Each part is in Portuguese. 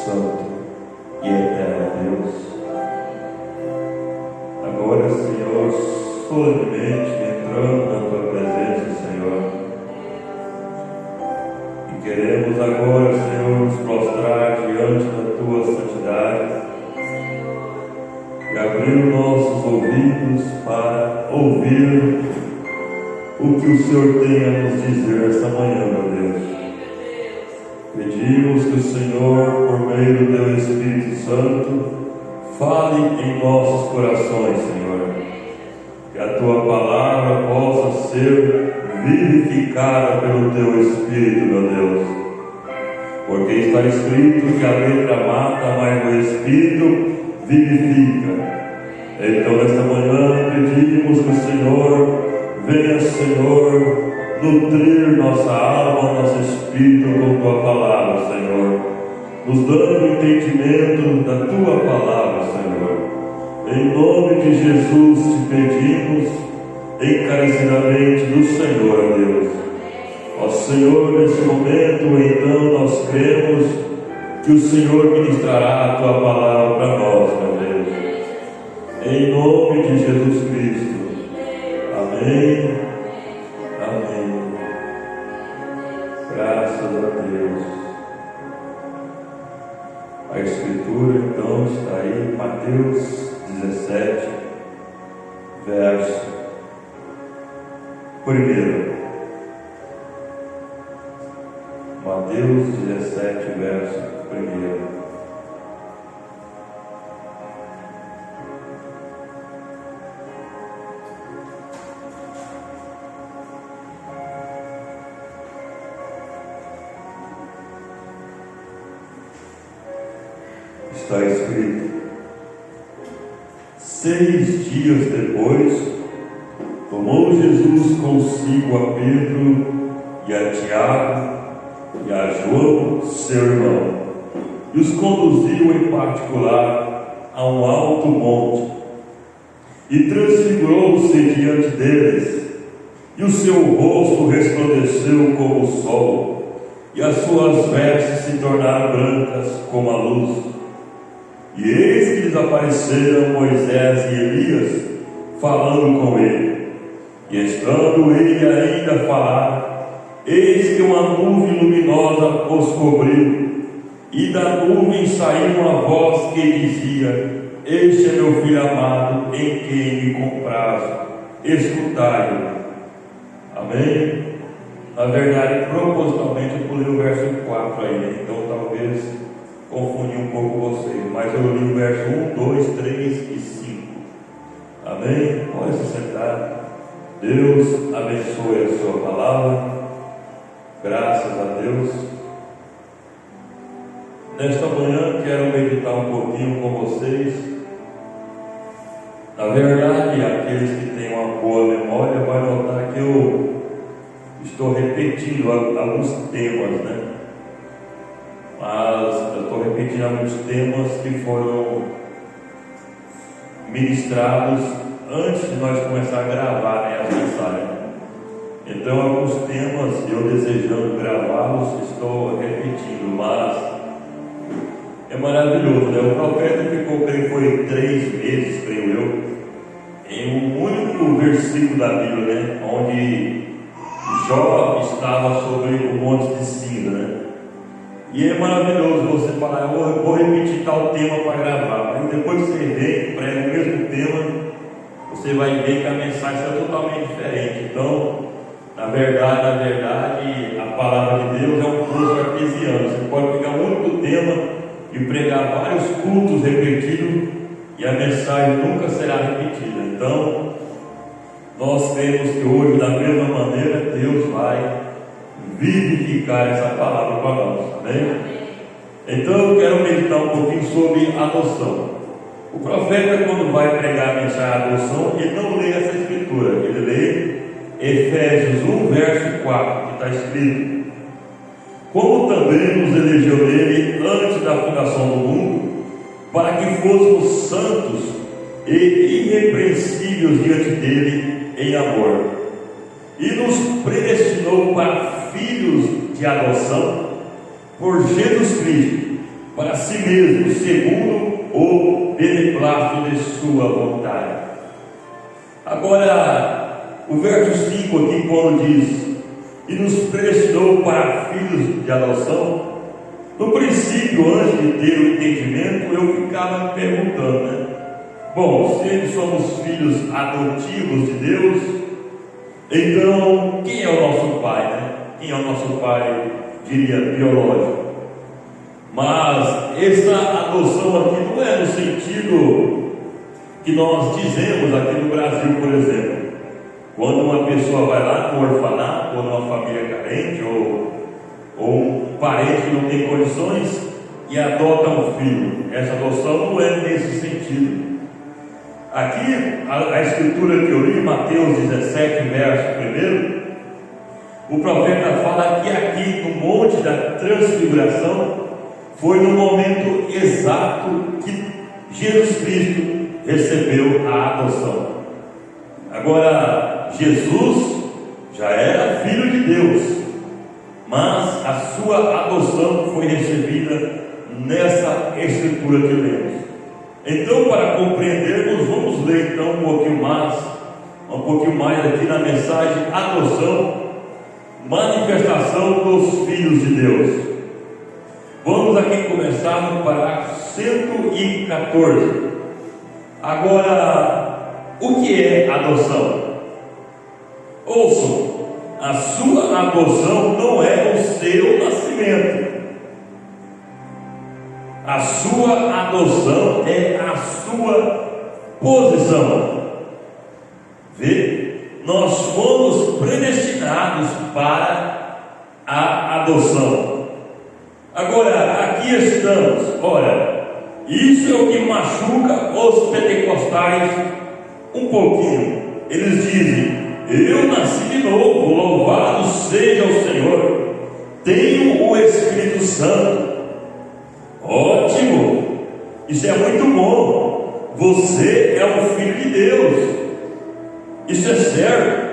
santo e eterno Deus. Agora, Senhor, solenemente entrando na Tua presença, Senhor, e queremos agora, Senhor, nos prostrar diante da Tua santidade e abrir os nossos ouvidos para ouvir o que o Senhor tem a nos dizer esta manhã, meu Deus. Pedimos que o Senhor, por meio do Teu Espírito Santo, fale em nossos corações, Senhor. Que a Tua palavra possa ser vivificada pelo Teu Espírito, meu Deus. Porque está escrito que a letra mata, mas o Espírito vivifica. Então, nesta manhã, pedimos que o Senhor venha, Senhor, nutrir nossa alma, nosso espírito com Tua palavra, Senhor, nos dando entendimento da Tua palavra, Senhor. Em nome de Jesus te pedimos encarecidamente do Senhor, Deus. Ó Senhor, nesse momento, então, nós cremos que o Senhor ministrará a Tua palavra para nós, meu Deus. Em nome de Jesus Cristo. Amém. Amém. Graças a Deus. A Escritura então está aí, Mateus 17, verso 1. Mateus 17, verso 1. Está escrito: 6 dias depois, tomou Jesus consigo a Pedro e a Tiago e a João, seu irmão, e os conduziu em particular a um alto monte, e transfigurou-se diante deles, e o seu rosto resplandeceu como o sol, e as suas vestes se tornaram brancas como a luz. E eis que lhes apareceram Moisés e Elias, falando com ele. E estando ele ainda a falar, eis que uma nuvem luminosa os cobriu, e da nuvem saiu uma voz que dizia: Este é meu filho amado, em quem me comprazo, escutai-o. Amém? Na verdade, propositalmente eu pulei o verso 4 aí, então talvez confundi um pouco vocês, mas eu li o verso 1, 2, 3 e 5. Amém? Pode se sentar. Deus abençoe a sua palavra. Graças a Deus. Nesta manhã quero meditar um pouquinho com vocês. Na verdade, aqueles que têm uma boa memória vão notar que eu estou repetindo alguns temas, né? Mas eu estou repetindo alguns temas que foram ministrados antes de nós começar a gravar, né, as mensagens. Então, alguns temas eu desejando gravá-los, estou repetindo, mas é maravilhoso, né? O profeta ficou, creio, foi 3 meses, creio eu, em um único versículo da Bíblia, né? Onde Jó estava sobre o monte de cinza, né? E é maravilhoso você falar: eu vou repetir tal tema para gravar. Aí depois você vem, prega o mesmo tema, você vai ver que a mensagem é totalmente diferente. Então, na verdade, a palavra de Deus é um curso artesiano. Você pode pegar um único tema e pregar vários cultos repetidos, e a mensagem nunca será repetida. Então, nós cremos que hoje, da mesma maneira, Deus vai vivificar essa palavra para nós, amém? Então eu quero meditar um pouquinho sobre adoção. O profeta, quando vai pregar a mensagem de adoção, ele não lê essa escritura, ele lê Efésios 1, verso 4, que está escrito: como também nos elegeu nele antes da fundação do mundo, para que fôssemos santos e irrepreensíveis diante dele em amor, e nos predestinou para filhos de adoção por Jesus Cristo, para si mesmo, segundo o beneplácito de sua vontade. Agora, o verso 5 aqui, quando diz: e nos predestinou para filhos de adoção. No princípio, antes de ter o entendimento, eu ficava me perguntando, né? Bom, se somos filhos adotivos de Deus, então quem é o nosso pai, né? Quem é o nosso pai, diria, biológico? Mas essa adoção aqui não é no sentido que nós dizemos aqui no Brasil, por exemplo. Quando uma pessoa vai lá no orfanato, ou numa família carente, ou um parente que não tem condições e adota um filho. Essa adoção não é nesse sentido. Aqui, a escritura que eu li, Mateus 17, verso 1, o profeta fala que aqui no monte da transfiguração foi no momento exato que Jesus Cristo recebeu a adoção. Agora, Jesus já era filho de Deus, mas a sua adoção foi recebida nessa escritura que lemos. Então, para compreendermos, vamos ler então um pouquinho mais aqui na mensagem adoção, manifestação dos filhos de Deus. Vamos aqui começar no parágrafo 114. Agora, o que é adoção? Ouçam, a sua adoção não é o seu nascimento. A sua adoção é a sua posição. Vê? Nós fomos predestinados para a adoção. Agora, aqui estamos. Ora, isso é o que machuca os pentecostais um pouquinho. Eles dizem: eu nasci de novo, louvado seja o Senhor, tenho o Espírito Santo. Ótimo, isso é muito bom. Você é um filho de Deus, isso é certo.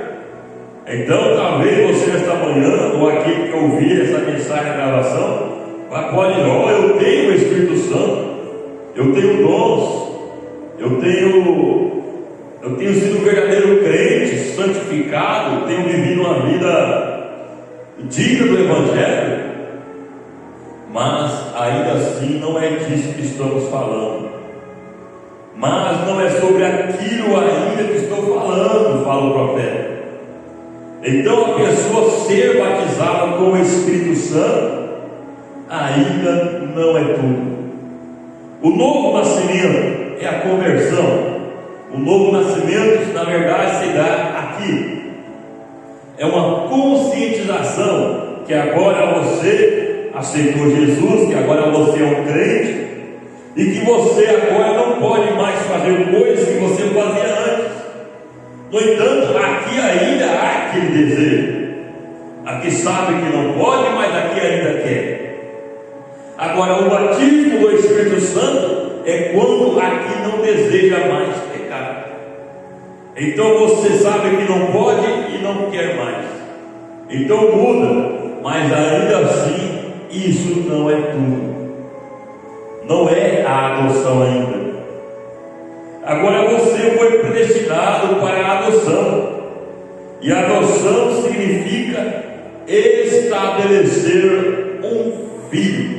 Então, talvez você nesta manhã, ou aquele que ouvir essa mensagem, gravação, pode dizer: ó, eu tenho o Espírito Santo, eu tenho dons, eu tenho sido um verdadeiro crente, santificado, tenho vivido uma vida digna do Evangelho. Mas ainda assim não é disso que estamos falando. Mas não é sobre aquilo ainda que estou falando, fala o profeta. Então, a pessoa ser batizada com o Espírito Santo ainda não é tudo. O novo nascimento é a conversão. O novo nascimento, na verdade, se dá aqui. É uma conscientização que agora você aceitou Jesus, que agora você é um crente, e que você agora não pode mais fazer coisas que você fazia antes. No entanto, aqui ainda há aquele desejo. Aqui sabe que não pode, mas aqui ainda quer. Agora, o batismo do Espírito Santo é quando aqui não deseja mais pecar. Então você sabe que não pode e não quer mais. Então muda, mas ainda assim isso não é tudo. Não é a adoção ainda. Agora você foi predestinado para a adoção. E a adoção significa estabelecer um filho.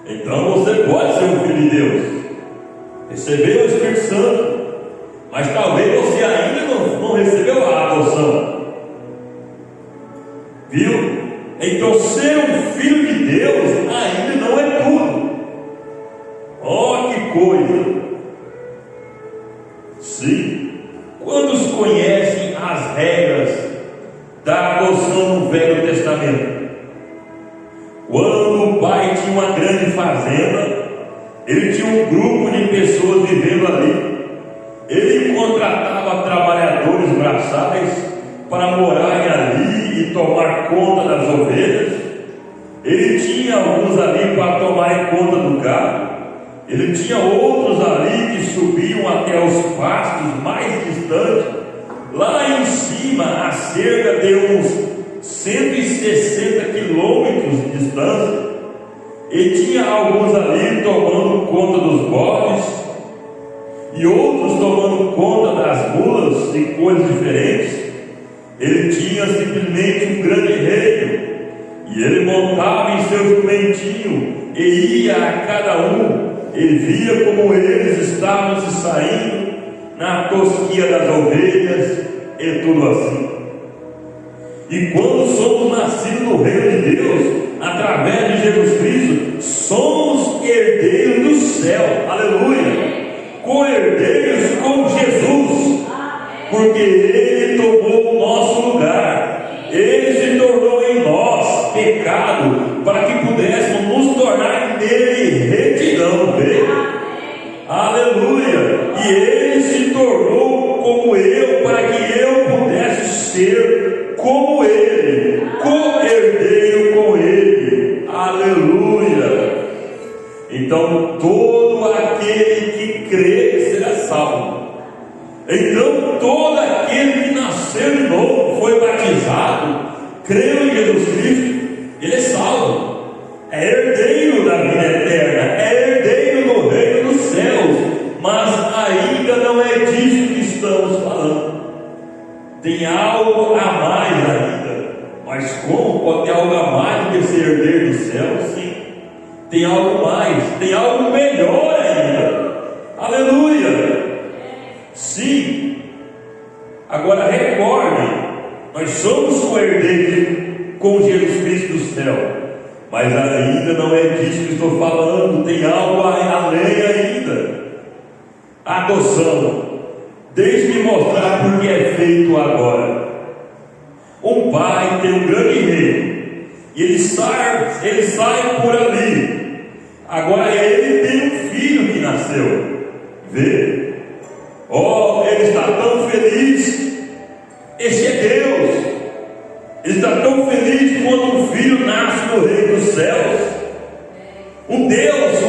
Então você pode ser um filho de Deus, receber o Espírito Santo, mas talvez você ainda não recebeu a adoção. Viu? Então ser um filho de Deus ainda não é tudo. Oh, que coisa! Sim, quantos conhecem as regras da adoção no Velho Testamento? Quando o pai tinha uma grande fazenda, ele tinha um grupo de pessoas vivendo ali. Ele contratava trabalhadores braçais para morarem ali e tomar conta das ovelhas. Ele tinha alguns ali para tomarem conta do gado. Ele tinha outros ali que subiam até os pastos mais distantes, lá em cima, a cerca de uns 160 quilômetros de distância. E tinha alguns ali tomando conta dos bodes, e outros tomando conta das mulas e coisas diferentes. Ele tinha simplesmente um grande reino, e ele montava em seu jumentinho e ia a cada um. Ele via como eles estavam se saindo na tosquia das ovelhas e tudo assim. E quando somos nascidos no reino de Deus, através de Jesus Cristo, somos herdeiros do céu, aleluia, co-herdeiros com Jesus, porque Ele tomou o nosso lugar, Ele se tornou em nós pecado, para que pudéssemos nos tornar nele retidão, aleluia, e Ele se tornou como eu, para que eu pudesse ser como Ele, co-herdeiro com Ele, aleluia. Então todo aquele que crê será salvo. Então todo aquele que nasceu de novo, foi batizado, creu em Jesus Cristo, ele é salvo, é herdeiro da vida eterna, é herdeiro do reino dos céus. Mas ainda não é disso que estamos falando. Tem algo a mais ainda. Mas como pode ter algo a mais do que ser herdeiro do céu? Sim, tem algo mais, tem algo melhor ainda, aleluia, sim. Agora recordem, nós somos co-herdeiros com Jesus Cristo do céu, mas ainda não é disso que estou falando. Tem algo além ainda. Adoção. Deixe-me mostrar por que é feito agora. Um pai tem um grande reino, e ele sai por ali. Agora ele tem um filho que nasceu. Vê? Oh, ele está tão feliz. Esse é Deus. Ele está tão feliz quando um filho nasce no reino dos céus. Um Deus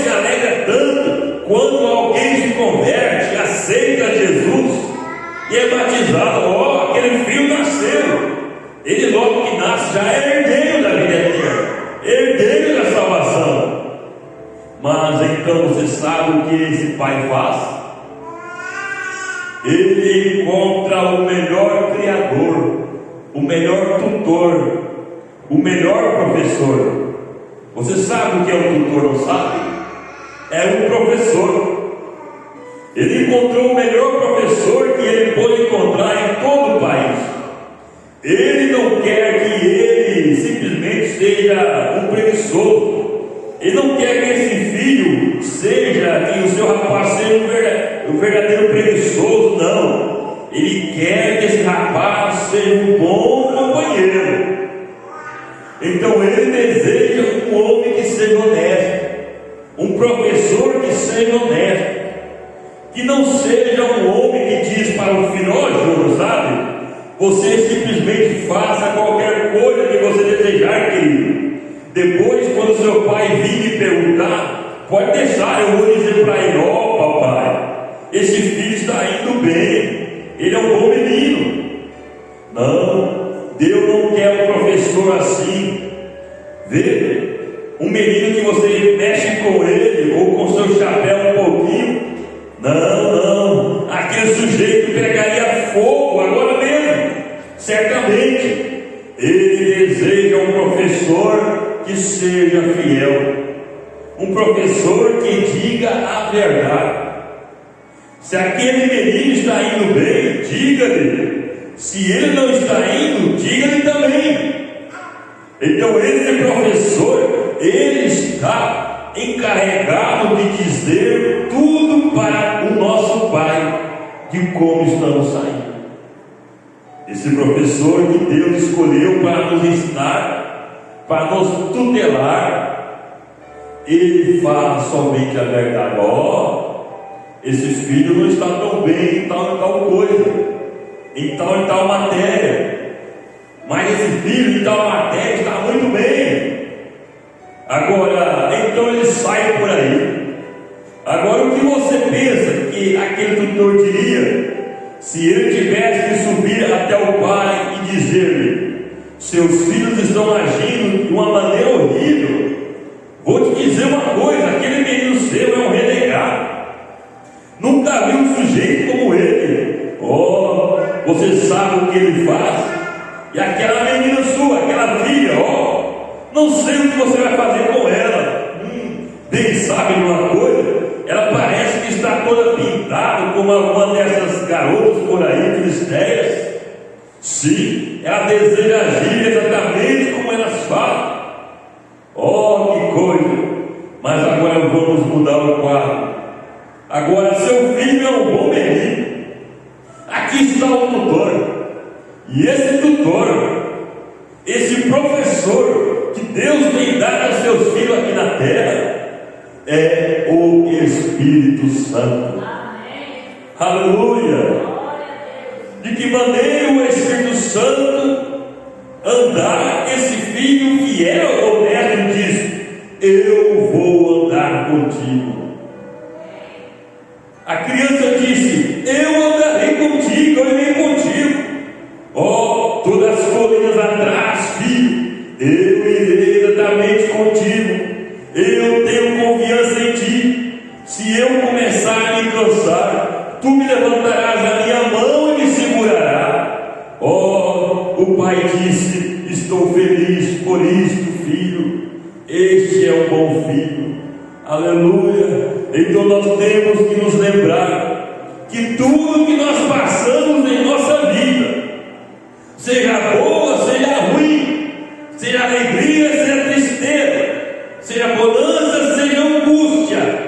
que alegra tanto quando alguém se converte, aceita Jesus e é batizado. Oh, aquele filho nasceu. Ele logo que nasce já é herdeiro da vida eterna, herdeiro da salvação. Mas então você sabe o que esse pai faz? Ele encontra o melhor criador, o melhor tutor, o melhor professor. Você sabe o que é um tutor, não sabe? É um professor. Ele encontrou o melhor professor que ele pôde encontrar em todo o país. Ele não quer que ele simplesmente seja um preguiçoso. Ele não quer que esse filho seja, que o seu rapaz seja um verdadeiro preguiçoso, não. Ele quer que esse rapaz seja um bom companheiro. Então ele deseja um homem que seja honesto, um professor que seja honesto, que não seja um homem que diz para o filho: ó, Júnior, sabe, você simplesmente faça qualquer coisa que você desejar, querido. Depois, quando seu pai vir me perguntar, pode deixar, eu vou dizer para ele: ó, papai, esse filho está indo bem, ele é um bom menino. Não, Deus não quer um professor assim. Vê, um menino que você mexe com ele, ou com seu chapéu um pouquinho, não, aquele sujeito pegaria fogo agora mesmo, certamente. Ele deseja um professor que seja fiel, um professor que diga a verdade. Se aquele menino está indo bem, diga-lhe. Se ele não está indo, diga-lhe também. Então esse professor, ele está encarregado de dizer tudo para o nosso pai, de como estamos saindo. Esse professor que Deus escolheu para nos ensinar, para nos tutelar, ele fala somente a verdade. Ó, esse filho não está tão bem em tal e tal coisa, em tal e tal matéria, mas esse filho em tal matéria está muito bem. Agora, então ele sai por aí. Agora, o que você pensa que aquele tutor diria se ele tivesse que subir até o pai e dizer-lhe: seus filhos estão agindo de uma maneira horrível, coisa, aquele menino seu é um renegado. Nunca vi um sujeito como ele. Oh, você sabe o que ele faz? E aquela menina sua, aquela filha, não sei o que você vai fazer com ela. Bem sabe de uma coisa? Ela parece que está toda pintada como uma dessas garotas por aí, filisteias. Sim, ela deseja agir exatamente como elas falam. Oh, que coisa! Mas agora vamos mudar o quadro. Agora seu filho é um bom menino. Aqui está o tutor. E esse tutor, esse professor que Deus tem dado aos seus filhos aqui na terra, é o Espírito Santo. Amém. Aleluia! De que maneira o Espírito Santo andar, esse filho que era honesto diz: eu vou andar contigo. A criança disse: eu andarei contigo, eu irei contigo. Oh, todas as colinas atrás, filho, eu irei exatamente contigo. Eu tenho confiança em ti. Se eu começar a me cansar, tu me levantarás a minha mão e me segurará. Oh, o pai disse: estou feliz por isto, filho. Este é um bom filho. Aleluia. Então nós temos que nos lembrar que tudo que nós passamos em nossa vida, seja boa, seja ruim, seja alegria, seja tristeza, seja bonança, seja angústia,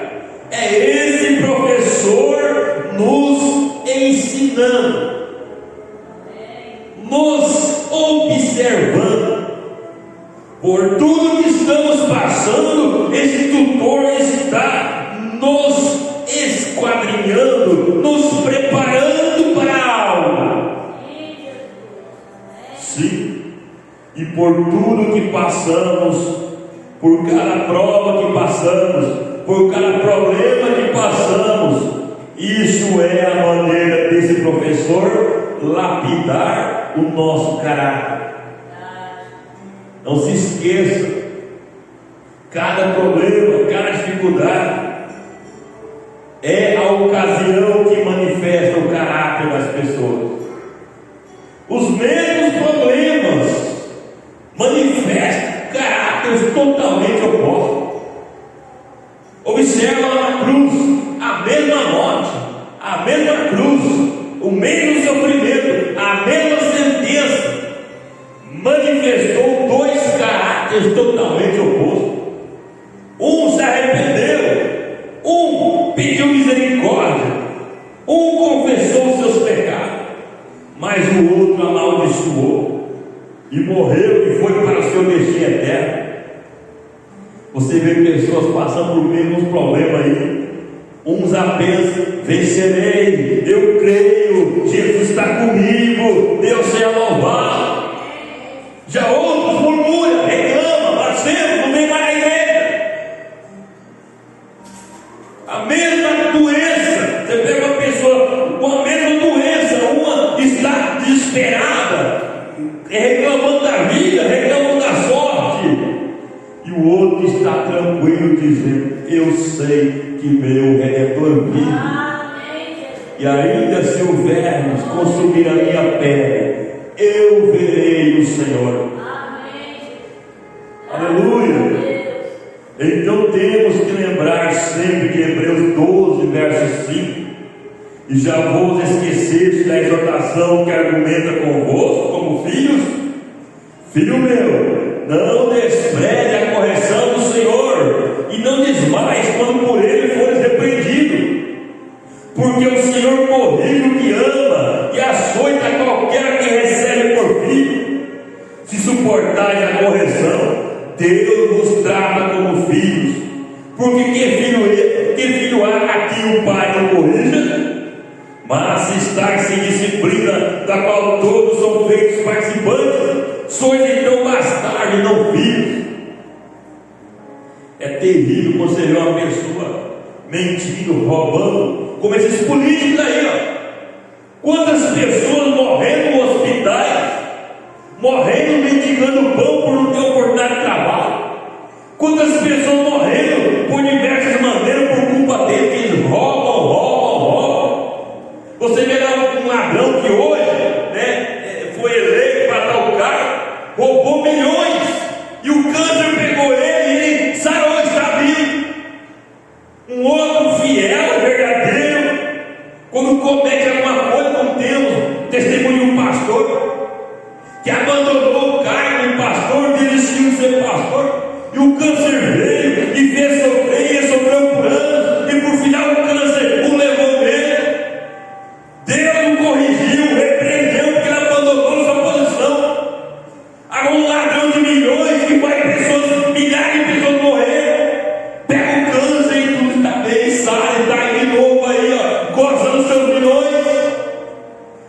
é esse professor nos ensinando, nos observando. Por tudo que estamos passando, esse tutor está nos esquadrinhando, nos preparando para algo. Sim, e por tudo que passamos, por cada prova que passamos, por cada problema que passamos, isso é a maneira desse professor lapidar o nosso caráter. Não se esqueça, cada problema, cada dificuldade é a ocasião que manifesta o caráter das pessoas. Os mesmos problemas manifestam caráteres totalmente opostos. Observa lá na cruz, a mesma morte, a mesma cruz, o mesmo sofrimento, a mesma sentença, manifestou dois caráteres totalmente opostos. Um se arrependeu, um pediu misericórdia, um confessou os seus pecados, mas o outro amaldiçoou e morreu e foi para o seu destino eterno. Você vê pessoas passando por mesmos problemas aí. Uns apenas: vencerei, eu creio, Jesus está comigo, Deus seja louvado. Já outros murmuram, reclamam, blasfemam, não vem mais na igreja. A mesma doença, você pega uma pessoa com a mesma doença, uma está desesperada, reclamando da vida, reclamando da sorte, e o outro está tranquilo, dizendo: eu sei que meu Redentor vive, e ainda se o vermes consumir a minha pele, eu verei o Senhor. Aleluia. Então temos que lembrar sempre de Hebreus 12, verso 5. E já vos esqueceste da exortação que argumenta convosco como filhos? Filho meu, não despreze a correção do Senhor, e não desmaies quando por ele fores repreendido, porque o Senhor corrige o que ama e açoita qualquer que recebe por filho. Se suportais a correção, Deus vos trata como filhos. Porque que filho há a quem o pai não corrija? Mas se estáis sem disciplina, da qual todos são feitos participantes, sois então bastardos e não filhos. É terrível quando você vê uma pessoa mentindo, roubando, como esses políticos aí, Quantas pessoas morrendo em hospitais, mendigando pão por não ter oportunidade de trabalho? Quantas pessoas morrendo por por diversas maneiras por culpa deles, que eles roubam. Você vê lá um ladrão que hoje, né, foi eleito para tal cargo, roubou milhões, e o câncer pegou ele e ele sarou, está vivo. Um outro fiel, verdadeiro, quando comete alguma coisa, não temos testemunho de um pastor que abandonou o cargo de pastor, desistiu de ser pastor, e o câncer veio e fez sofrer, e sofreu por anos, e por final o câncer o levou mesmo. Deus o corrigiu, repreendeu, porque ele abandonou sua posição. Agora um ladrão de milhões que vai pessoas, milhares de pessoas morrer, pega o câncer e tudo está bem, sai, está aí de novo aí, ó, gozando seus milhões.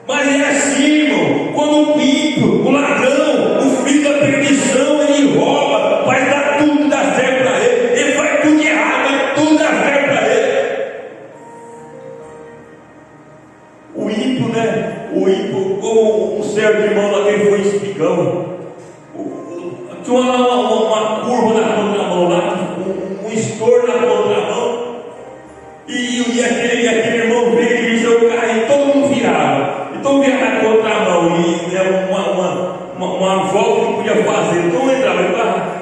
Mas é assim, irmão, quando o ímpio, o ladrão, o filho da perdição, ele rouba, vai dar tudo, dá certo para ele, ele faz tudo de errado, mas tudo dá certo para ele. O ímpio, né? O ímpio, como um certo irmão lá que ele foi espigão, tinha uma curva na contramão lá, um estouro na contramão, e aquele irmão veio e dirigiu o carro e todo mundo virava. Então vinha na contramão e era uma volta que podia fazer. Então eu entrava,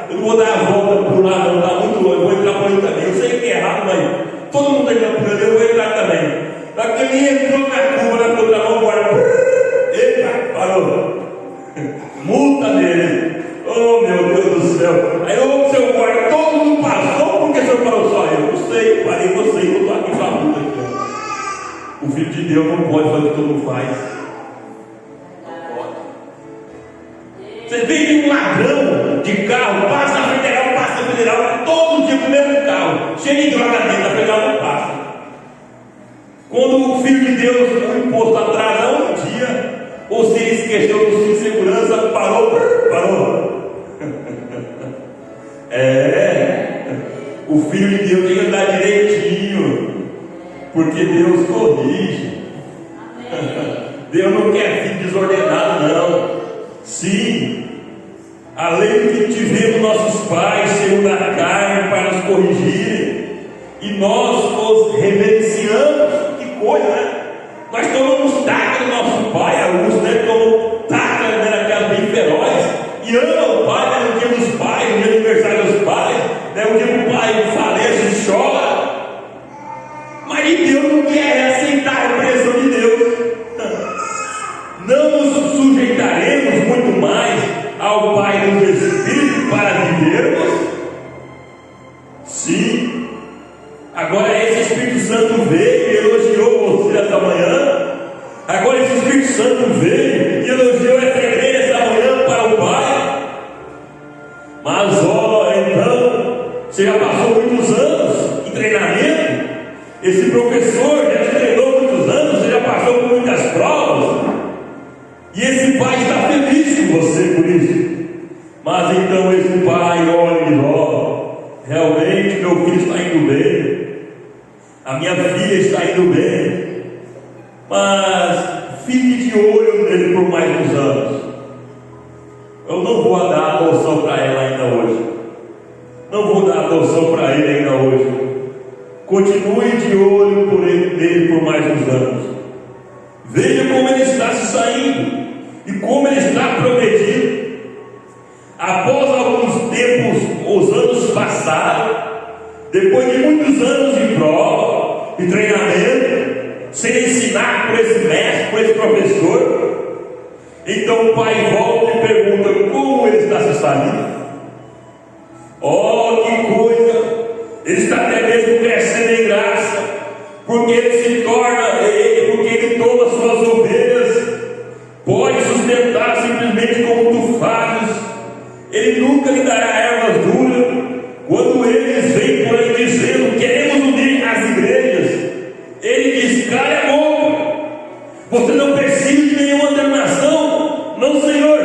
eu não vou dar a volta para o lado, não está muito longe, eu vou entrar por ele também. Eu sei que é errado, mas todo mundo entra por ele, eu vou entrar também. Aquele entrou na curva na contramão, agora, eita, parou. Multa dele. Oh meu Deus do céu. Aí ô seu guarda, todo mundo passou, por que o senhor parou só? Eu não sei, parei você, eu estou aqui com a multa aqui. Ó. O Filho de Deus não pode fazer o que todo mundo faz. Você vê que um ladrão de carro passa na federal, todo dia com o mesmo carro, cheio de droga dentro, a federal não passa. Quando o Filho de Deus, o imposto atrasa um dia, ou se ele esqueceu do cinto de segurança, parou. O Filho de Deus tem que andar direitinho, porque Deus corrige. Deus não quer filho desordenado, não. Sim, além de que tivemos nossos pais segundo a carne para nos corrigirem, e nós os reverenciamos. Que coisa, né? Nós tomamos taca do nosso pai, alguns, né? Tomam taca, né, naquelas bem feroz, e ama o pai, né, no dia dos pais, no dia do aniversário dos pais, né, o dia que o pai falece e chora. Mas Deus não quer aceitar a repreensão de Deus. Não nos sujeitaremos muito mais ao Pai dos Espíritos para vivermos? Sim. Agora esse Espírito Santo veio e elogiou você essa manhã. Agora esse Espírito Santo veio e elogiou essa igreja essa manhã para o Pai. Mas então, você já passou muitos anos em treinamento. Esse professor já te treinou muitos anos, você já passou por muitas provas. E esse pai está feliz com você por isso. Mas então esse pai olha e diz: ó, realmente meu filho está indo bem, a minha filha está indo bem, mas fique de olho nele por mais uns anos. Eu não vou dar adoção para ela ainda hoje. Não vou dar adoção para ele ainda hoje. Continue de olho por nele por mais uns anos. Veja como ele está se saindo e como ele está progredindo. Após alguns tempos, os anos passaram, depois de muitos anos de prova, de treinamento, sem ensinar por esse mestre, por esse professor, então o pai volta e pergunta como ele está se saindo. Oh, que coisa! Ele está até mesmo crescendo em graça, porque ele se torna, porque ele toma suas ovelhas, pode sustentar simplesmente como tu fazes. Ele nunca lhe dará ervas duras. Quando eles vêm por aí dizendo: queremos unir as igrejas, ele diz: cale a boca, você não precisa de nenhuma denominação. Não, Senhor,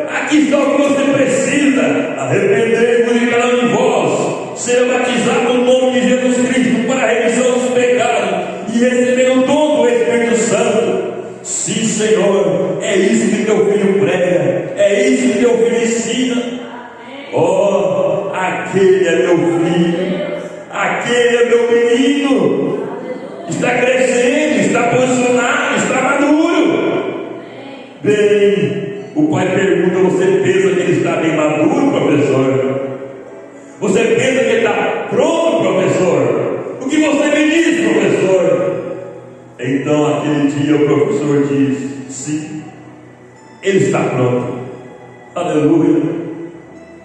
aqui está o que você precisa: arrependei-vos de cada um de vós, ser batizado no nome de Jesus Cristo para a remissão dos pecados e receber o dom do Espírito Santo. Sim, Senhor, é isso que teu filho prega, é isso que teu filho ensina. Oh, aquele é meu filho, aquele aquele é meu menino, está crescendo, está posicionado, está maduro. Bem, o pai pergunta: você pensa que ele está bem maduro, professor? Você pensa que ele está pronto, professor? O que você me diz, professor? Então, aquele dia, o professor diz: sim, ele está pronto. Aleluia.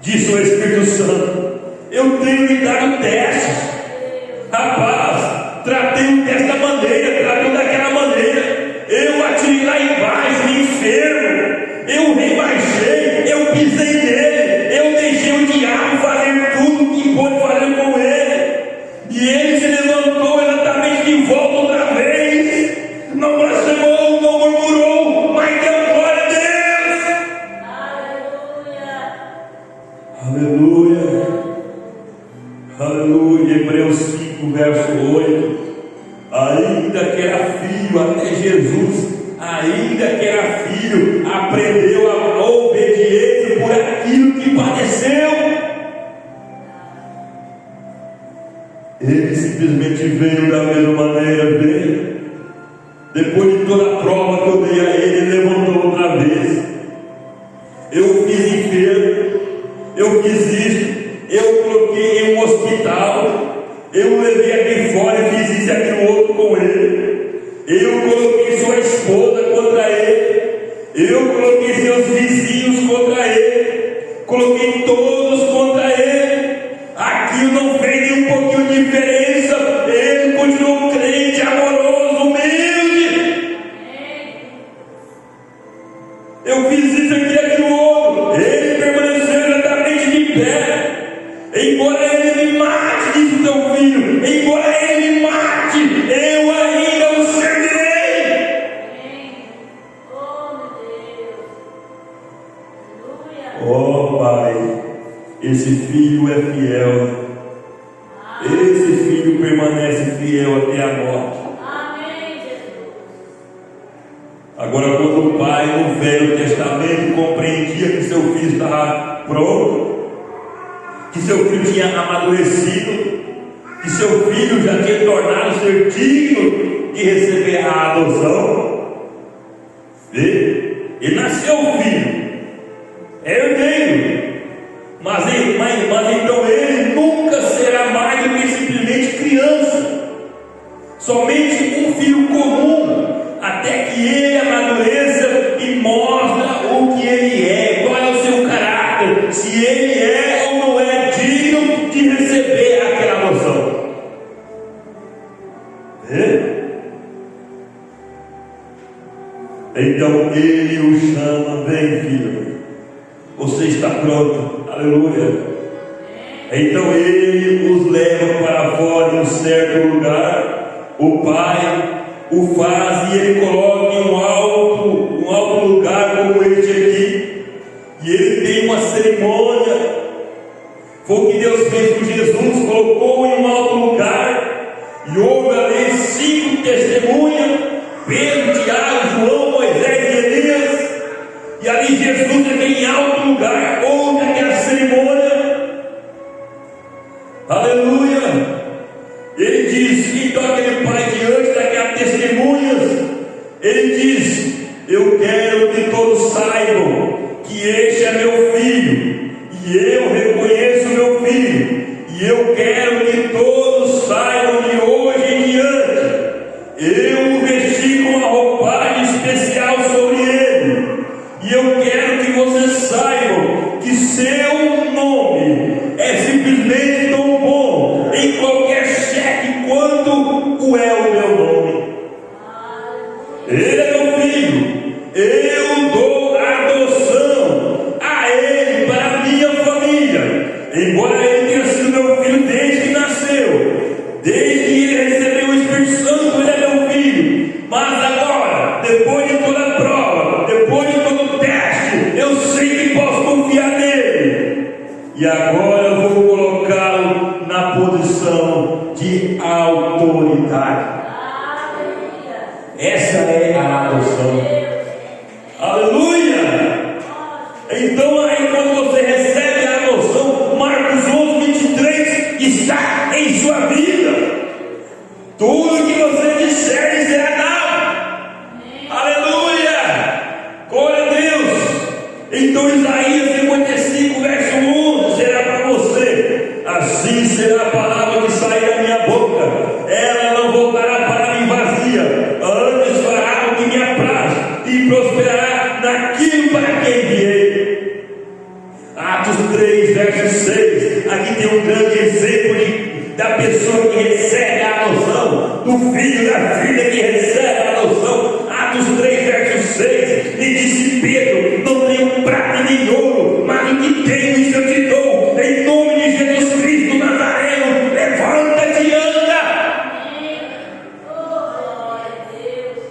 Disse o Espírito Santo: eu tenho lhe dado testes. Rapaz, tratei o teste da maneira, tratei daquela maneira. Eu atirei lá embaixo, no inferno. Eu rebaixei, eu pisei nele. Eu deixei o diabo fazer tudo o que pôde fazer com ele. E ele se levantou exatamente de volta outra vez. Não blasfemou, não murmurou, mas deu glória a Deus. Aleluia. Aleluia. Hebreus 5, verso 8. Ainda que era filho, até Jesus, ainda que era filho, aprendeu a obediência por aquilo que padeceu. Ele simplesmente veio da mesma maneira, veio. Depois de toda a prova que eu dei a ele, ele levantou outra vez. Eu fiz enfermo, eu fiz isso, eu coloquei em um hospital, eu levei aqui fora e fiz isso e aquilo outro com ele. Eu coloquei sua esposa contra ele, eu coloquei seus vizinhos contra ele, coloquei todos contra ele. Aquilo não fez nem um pouquinho de diferença. Ele continuou crente, amoroso, humilde. Eu fiz isso aqui e aquilo outro. Ele permaneceu exatamente de pé. Embora ele me mate, disse o teu filho, embora ele me mate, eu ainda o servirei. Oh Pai, esse filho é fiel. Esse filho permanece fiel até a morte. Agora, quando o pai no Velho Testamento compreendia que seu filho estava pronto, que seu filho tinha amadurecido, que seu filho já tinha tornado ser digno de receber a adoção, ele nasceu filho, é herdeiro, mas então ele nunca será mais do que simplesmente criança, somente um filho comum, até que ele amadureça e mostra o que ele é, qual é o seu caráter, se ele é ou não é digno de receber aquela adoção. Então ele o chama: vem filho, você está pronto. Aleluia. Então ele os leva para fora em um certo lugar. O pai o faz e ele coloca em um alto lugar como este aqui. E ele tem uma cerimônia. Foi o que Deus fez com Jesus, colocou em um alto lugar. E houve ali 5 testemunhas: Pedro, Tiago, João, Moisés e Elias. E ali Jesus em alto lugar, houve aquela cerimônia. Aleluia. Ele diz, então aquele pai diante daquelas testemunhas, ele diz: eu quero que todos saibam que este é meu filho, e eu reconheço meu filho, e eu quero que todos saibam de hoje em diante, eu o vesti com uma roupagem especial sobre ele, e eu quero que vocês saibam que seu nome é simplesmente tão bom em qualquer cheque quanto o é o meu nome. Ele é meu filho, eu dou adoção a ele para a minha família, embora ele tenha sido meu filho desde que nasceu, desde que ele recebeu o Espírito Santo, ele é meu filho. Mas agora, depois de toda a prova, depois de todo o teste, eu sei que posso confiar nele. E agora eu vou colocá-lo na posição de autoridade. Essa é a adoção. Aleluia! Então aí quando você recebe a adoção, Marcos 11:23 está em sua vida. assim será a palavra que sai da minha boca, ela não voltará para mim vazia, antes fará o que me apraz e prosperará naquilo para que enviei. Atos 3, verso 6, aqui tem um grande exemplo da pessoa que recebe a adoção, do filho, da filha que recebe a adoção. Atos 3, verso 6, e disse Pedro: não tenho prata nem ouro, mas o que tenho isso eu te dou, em nome de Jesus Cristo Nazareno, levanta-te e anda.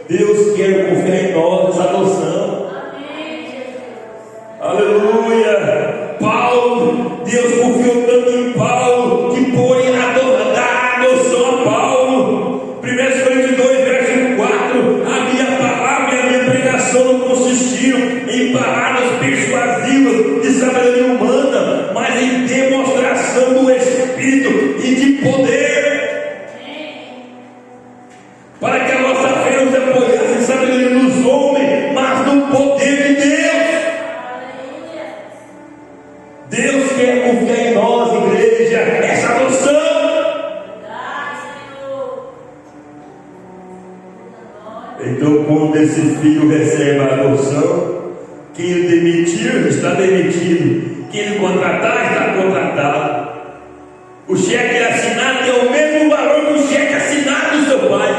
Deus quer confiar em nós essa adoção. Aleluia. Paulo, Deus confiou tanto em Paulo que pôde dar a adoção a Paulo. 1 Coríntios 2, verso 4, a minha palavra e a minha pregação não consistiram em palavras persuasivas de sabedoria humana, mas em demonstração do Espírito e de poder, para que a nossa fé não se apoiasse em sabedoria dos homens, mas no poder de Deus. Deus quer confiar em nós, igreja, essa adoção. Então, quando esse filho recebe a adoção, quem o demitir está demitido, quem ele contratar está contratado. O cheque assinado é o mesmo valor que o cheque assinado do seu pai.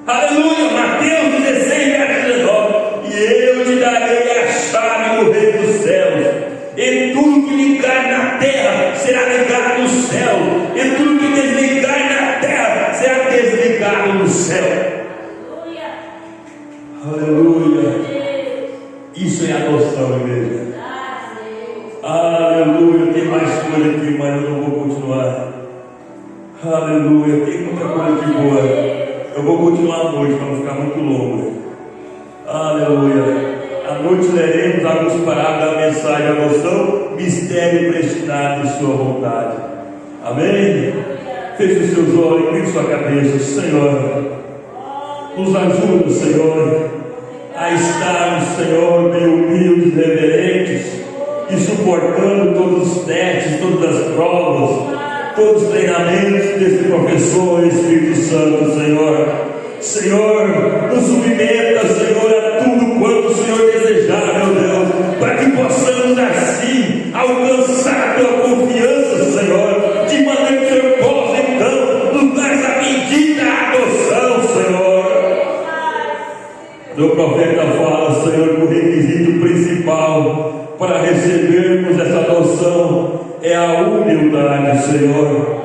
Aleluia. Mateus 16, verso 19: e eu te darei a chave do reino dos céus, e tudo que ligar na terra será ligado no céu, e tudo que desligar na terra será desligado no céu. Aleluia. Isso é adoção, igreja. Aleluia. Tem mais coisa aqui, mas eu não vou continuar. Aleluia. Tem muita coisa aqui boa. Eu vou continuar à noite para não ficar muito longo. Aleluia. À noite leremos alguns parágrafos da mensagem de adoção, mistério predestinado de sua vontade. Amém? Feche os seus olhos, incline sua cabeça. Senhor, nos ajuda, Senhor, a estarmos, Senhor, bem humildes, reverentes, e suportando todos os testes, todas as provas, todos os treinamentos desse professor Espírito Santo, Senhor. Senhor, nos submeta, Senhor, a tudo quanto o Senhor desejar, meu Deus, para que possamos assim alcançar a tua confiança, Senhor, de maneira que o Senhor possa então nos dar essa bendita adoção, Senhor. O profeta fala, Senhor, que o requisito principal para recebermos essa adoção é a humildade, Senhor.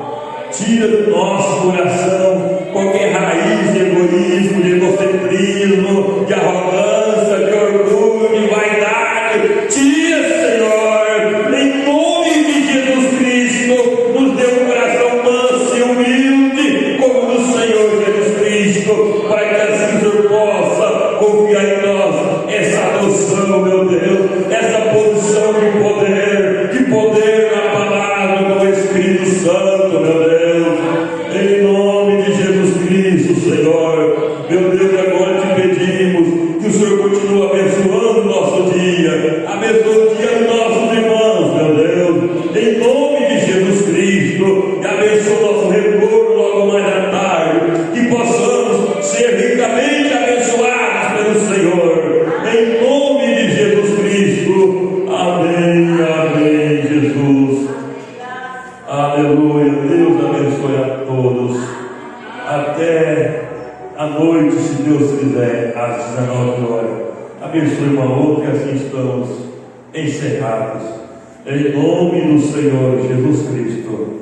Tira do nosso coração qualquer raiz de egoísmo, de egocentrismo, de arrogância, de orgulho, de vaidade. Tira, Senhor, em nome de Jesus Cristo. Nos dê um coração manso e humilde como o do Senhor Jesus Cristo, para que assim o Senhor possa confiar em nós essa adoção, meu Deus, essa posição de poder na palavra do Espírito Santo, meu Deus. Em nome de Jesus Cristo, Senhor, meu Deus, agora te pedimos que o Senhor continue abençoando o nosso dia, abençoe o dia dos nossos irmãos, meu Deus, em nome de Jesus Cristo, e abençoe o nosso retorno logo mais à tarde, que possamos ser ricamente abençoados pelo Senhor, em nome de Jesus Cristo. Amém, amém, Jesus. Aleluia. Deus abençoe a todos. Até a noite, se Deus quiser, às 19 horas. Abençoe uma outra, e assim estamos encerrados. Em nome do Senhor Jesus Cristo.